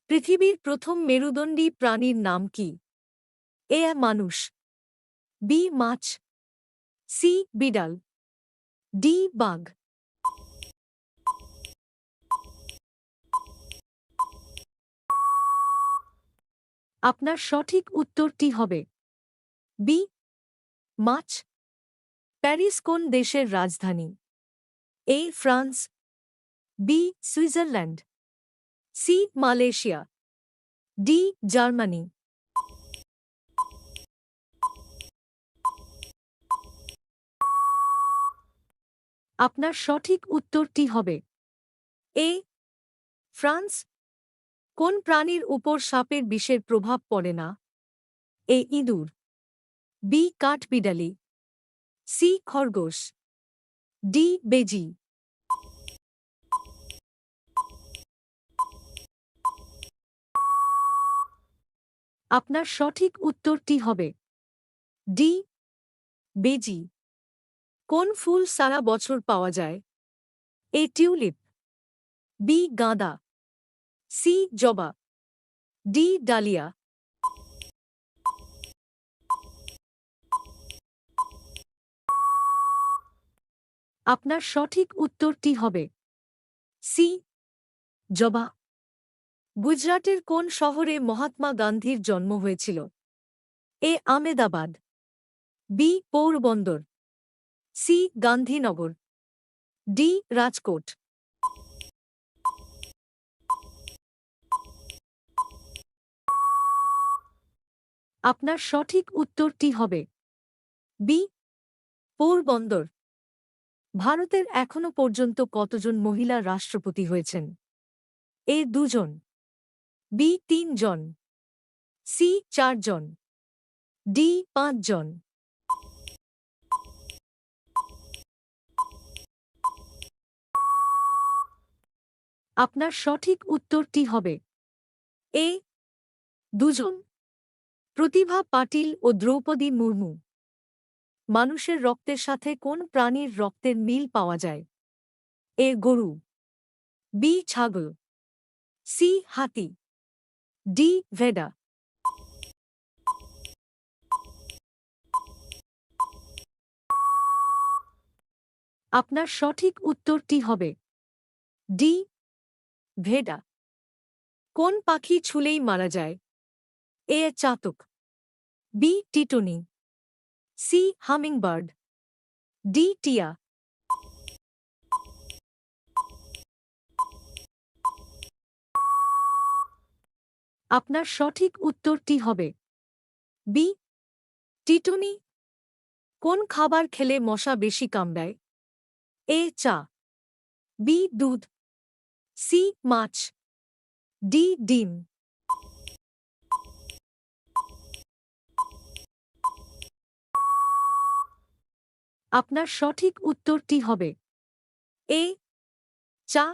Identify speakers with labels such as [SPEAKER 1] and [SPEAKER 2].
[SPEAKER 1] পৃথিবীর প্রথম মেরুদণ্ডী প্রাণীর নাম কি? এ মানুষ, বি মাছ, সি বিড়াল, ডি বাঘ। আপনার সঠিক উত্তরটি হবে বি মাছ। প্যারিস কোন দেশের রাজধানী? A France, B Switzerland, C Malaysia, D Germany. আপনার সঠিক উত্তরটি হবে এ ফ্রান্স। কোন প্রাণীর উপর সাপের বিষের প্রভাব পড়ে না? এ ইঁদুর, বি কাঠবিড়ালি, সি খরগোশ, ডি বেজি। আপনার সঠিক উত্তরটি হবে ডি বেজি। কোন ফুল সারা বছর পাওয়া যায়? এ টিউলিপ, বি গাঁদা, সি জবা, ডি ডালিয়া। আপনার সঠিক উত্তরটি হবে সি জবা। গুজরাটের কোন শহরে মহাত্মা গান্ধীর জন্ম হয়েছিল? A Ahmedabad, B Porbandar, C Gandhinagar, D Rajkot. আপনার সঠিক উত্তরটি হবে বি পোরবন্দর। ভারতের এখনও পর্যন্ত কতজন মহিলা রাষ্ট্রপতি হয়েছেন? এ 2 জন, বি 3 জন, সি 4 জন, ডি 5 জন। আপনার সঠিক উত্তরটি হবে এ 2 জন। প্রতিভা পাটিল ও দ্রৌপদী মুর্মু মানুষের রক্তের সাথে কোন প্রাণীর রক্তের মিল পাওয়া যায়? এ গরু, বি ছাগল, সি হাতি, ডি ভেড়া। আপনার সঠিক উত্তরটি হবে ডি ভেড়া। কোন পাখি ছুলেই মারা যায়? এ চাতক, বি টিটনি, সি হামিংবার্ড, ডি টিয়া। আপনার সঠিক উত্তরটি হবে বি টিটনি। কোন খাবার খেলে মশা বেশি কামড়ায়? এ চা, বি দুধ, সি মাছ, ডি ডিম। আপনার সঠিক উত্তরটি হবে এ চা।